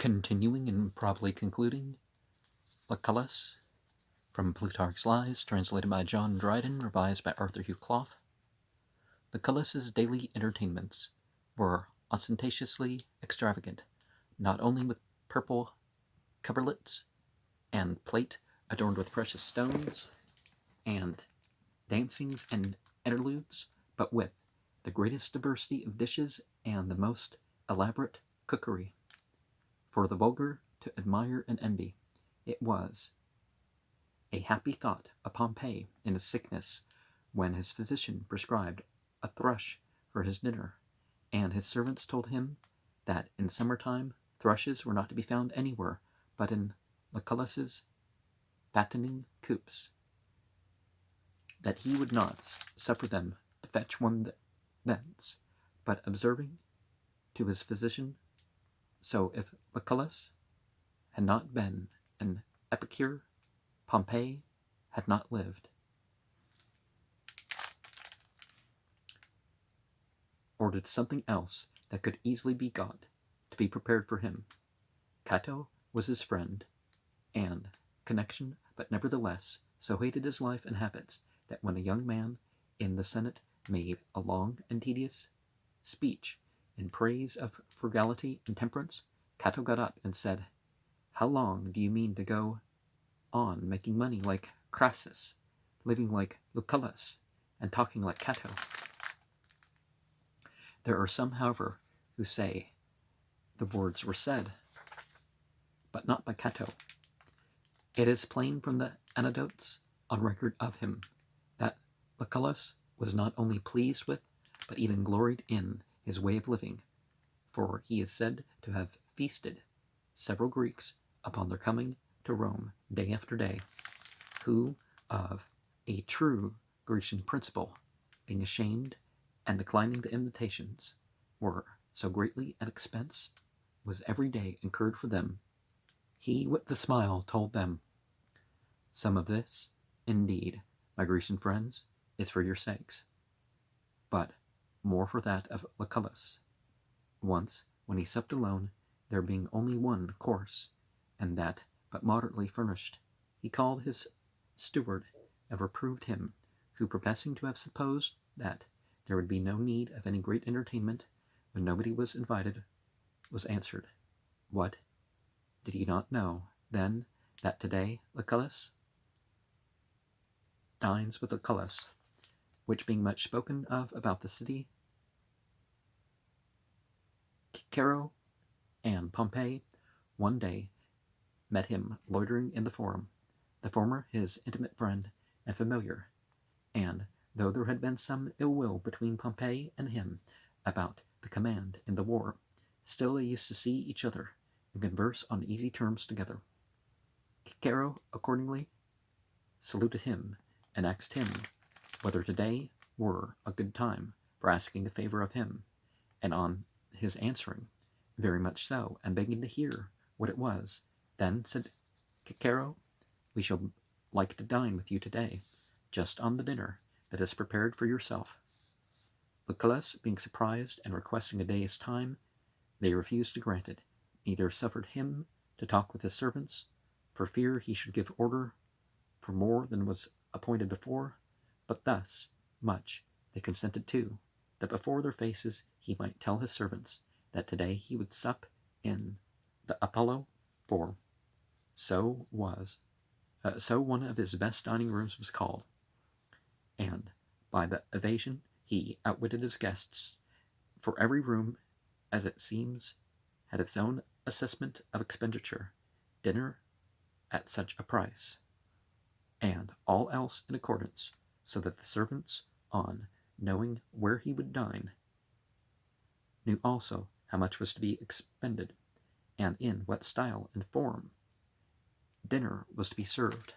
Continuing and probably concluding, Lucullus, from Plutarch's Lies, translated by John Dryden, revised by Arthur Hugh Clough. Lucullus's daily entertainments were ostentatiously extravagant, not only with purple coverlets and plate adorned with precious stones, and dancings and interludes, but with the greatest diversity of dishes and the most elaborate cookery. For the vulgar to admire and envy, it was a happy thought of Pompey in his sickness, when his physician prescribed a thrush for his dinner, and his servants told him that in summertime thrushes were not to be found anywhere but in Lucullus's fattening coops, that he would not suffer them to fetch one thence, but observing to his physician, so if Lucullus had not been an epicure, Pompey had not lived. Ordered something else that could easily be got to be prepared for him. Cato was his friend and connection, but nevertheless so hated his life and habits that when a young man in the Senate made a long and tedious speech in praise of frugality and temperance, Cato got up and said, "How long do you mean to go on making money like Crassus, living like Lucullus, and talking like Cato?" There are some, however, who say the words were said, but not by Cato. It is plain from the anecdotes on record of him that Lucullus was not only pleased with, but even gloried in his way of living, for he is said to have feasted several Greeks upon their coming to Rome day after day, who, of a true Grecian principle, being ashamed and declining the invitations, were so greatly at expense, was every day incurred for them. He with the smile told them, "Some of this, indeed, my Grecian friends, is for your sakes, but more for that of Lucullus." Once, when he supped alone, there being only one course, and that but moderately furnished, he called his steward and reproved him, who, professing to have supposed that there would be no need of any great entertainment when nobody was invited, was answered, "What, did you not know, then, that today Lucullus dines with Lucullus?" Which being much spoken of about the city, Cicero and Pompey one day met him loitering in the forum, the former his intimate friend and familiar, and though there had been some ill will between Pompey and him about the command in the war, still they used to see each other and converse on easy terms together. Cicero accordingly saluted him and asked him whether today were a good time for asking a favor of him, and on his answering, "Very much so," and begging to hear what it was, then said Cicero, "We shall like to dine with you today, just on the dinner that is prepared for yourself." Lucullus, being surprised and requesting a day's time, they refused to grant it, neither suffered him to talk with his servants, for fear he should give order for more than was appointed before, but thus much they consented to, that before their faces he might tell his servants that today he would sup in the Apollo, for so one of his best dining rooms was called, and by the evasion he outwitted his guests, for every room, as it seems, had its own assessment of expenditure, dinner at such a price, and all else in accordance, so that the servants, on knowing where he would dine, knew also how much was to be expended, and in what style and form dinner was to be served.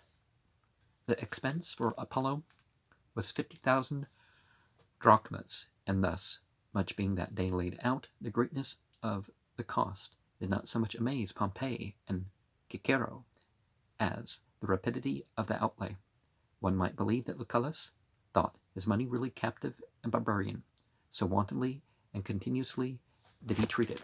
The expense for Apollo was 50,000 drachmas, and thus, much being that day laid out, the greatness of the cost did not so much amaze Pompey and Cicero as the rapidity of the outlay. One might believe that Lucullus thought his money really captive and barbarian, so wantonly and continuously did he treat it.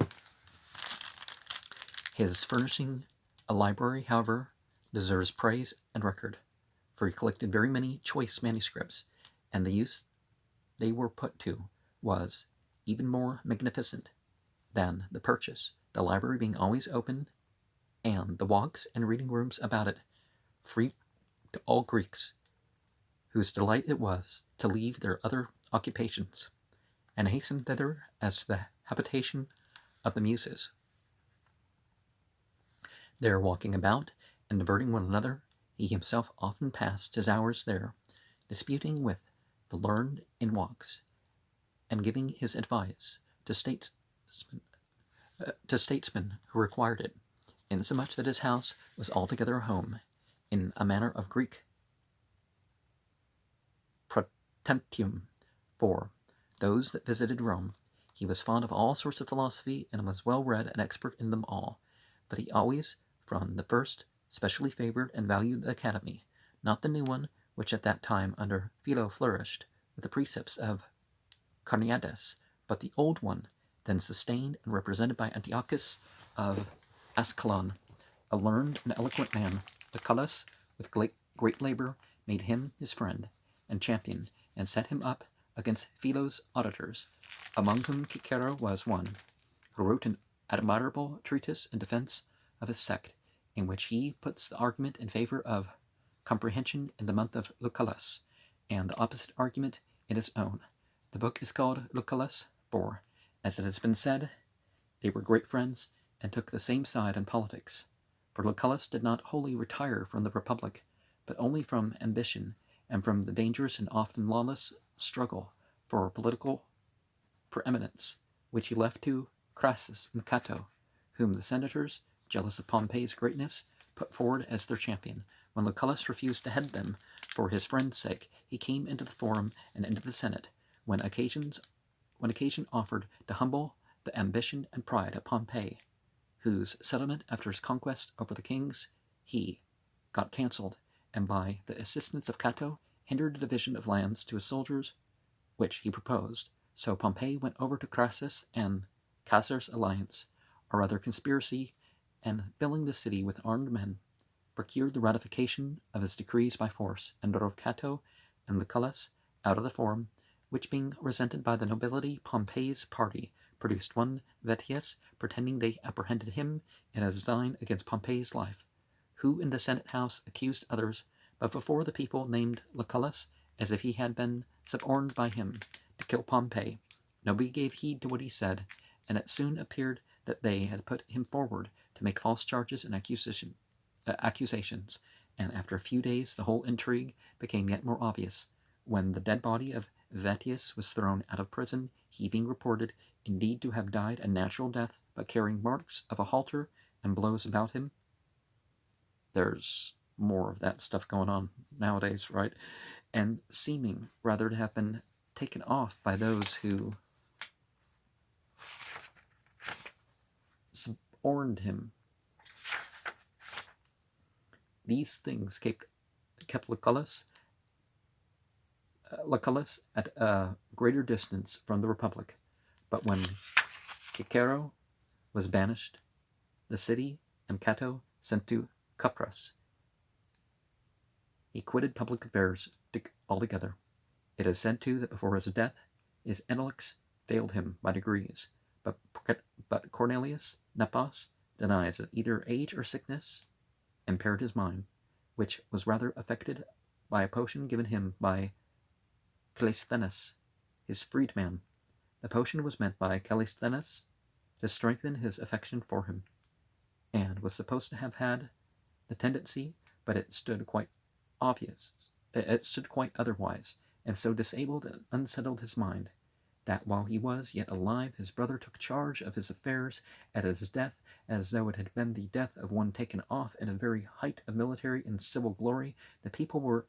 His furnishing a library, however, deserves praise and record, for he collected very many choice manuscripts, and the use they were put to was even more magnificent than the purchase, the library being always open, and the walks and reading rooms about it free to all Greeks, whose delight it was to leave their other occupations, and hasten thither as to the habitation of the Muses. There walking about, and diverting one another, he himself often passed his hours there, disputing with the learned in walks, and giving his advice to statesmen who required it, insomuch that his house was altogether a home, in a manner of Greek potentium, for those that visited Rome. He was fond of all sorts of philosophy, and was well read and expert in them all, but he always from the first specially favored and valued the Academy, not the new one which at that time under Philo flourished, with the precepts of Carneades, but the old one, then sustained and represented by Antiochus of Ascalon, a learned and eloquent man. Lucullus, with great labor, made him his friend and champion, and set him up against Philo's auditors, among whom Cicero was one, who wrote an admirable treatise in defense of his sect, in which he puts the argument in favor of comprehension in the month of Lucullus, and the opposite argument in his own. The book is called Lucullus, for, as it has been said, they were great friends, and took the same side in politics. For Lucullus did not wholly retire from the Republic, but only from ambition, and from the dangerous and often lawless struggle for political preeminence, which he left to Crassus and Cato, whom the senators, jealous of Pompey's greatness, put forward as their champion. When Lucullus refused to head them for his friend's sake, he came into the forum and into the Senate, when occasion offered, to humble the ambition and pride of Pompey, whose settlement after his conquest over the kings he got cancelled, and by the assistance of Cato hindered the division of lands to his soldiers, which he proposed. So Pompey went over to Crassus and Caesar's alliance, or rather conspiracy, and filling the city with armed men, procured the ratification of his decrees by force, and drove Cato and Lucullus out of the forum, which being resented by the nobility, Pompey's party produced one Vettius, pretending they apprehended him in a design against Pompey's life, who in the Senate house accused others, but before the people named Lucullus, as if he had been suborned by him to kill Pompey. Nobody gave heed to what he said, and it soon appeared that they had put him forward to make false charges and accusations, and after a few days the whole intrigue became yet more obvious, when the dead body of Vettius was thrown out of prison, he being reported indeed to have died a natural death, but carrying marks of a halter and blows about him. There's more of that stuff going on nowadays, right? And seeming rather to have been taken off by those who suborned him. These things kept Lucullus at a greater distance from the Republic. But when Cicero was banished the city and Cato sent to Cuprus, he quitted public affairs altogether. It is said too that before his death his intellects failed him by degrees, but Cornelius Nepos denies that either age or sickness impaired his mind, which was rather affected by a potion given him by Callisthenes, his freedman. The potion was meant by Callisthenes to strengthen his affection for him, and was supposed to have had the tendency, but it stood quite otherwise, and so disabled and unsettled his mind, that while he was yet alive his brother took charge of his affairs at his death, as though it had been the death of one taken off in a very height of military and civil glory. The people were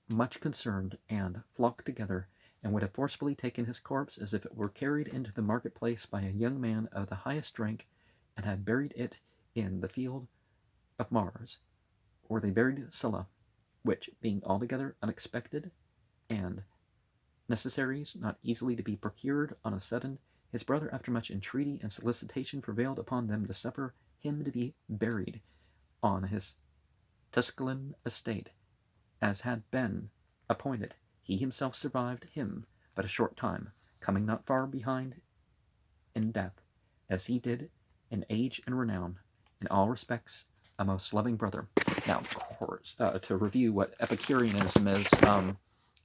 much concerned, and flocked together, and would have forcibly taken his corpse as if it were carried into the marketplace by a young man of the highest rank, and had buried it in the field of Mars, where they buried Sylla, which, being altogether unexpected, and necessaries not easily to be procured on a sudden, His brother, after much entreaty and solicitation, prevailed upon them to suffer him to be buried on his Tusculan estate, as had been appointed. He himself survived him but a short time, coming not far behind in death, as he did in age and renown, in all respects a most loving brother. Now, of course, to review what Epicureanism is,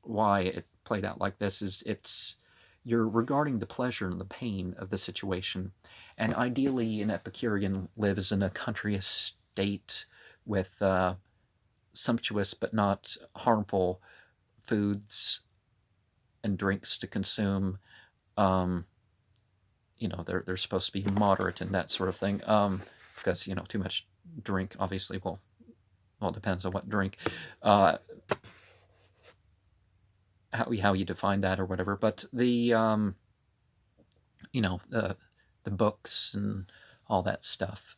why it played out like this is you're regarding the pleasure and the pain of the situation, and ideally an Epicurean lives in a country estate with sumptuous but not harmful foods and drinks to consume. They're supposed to be moderate and that sort of thing, because too much drink obviously well it depends on what drink, how you define that or whatever. But the books and all that stuff,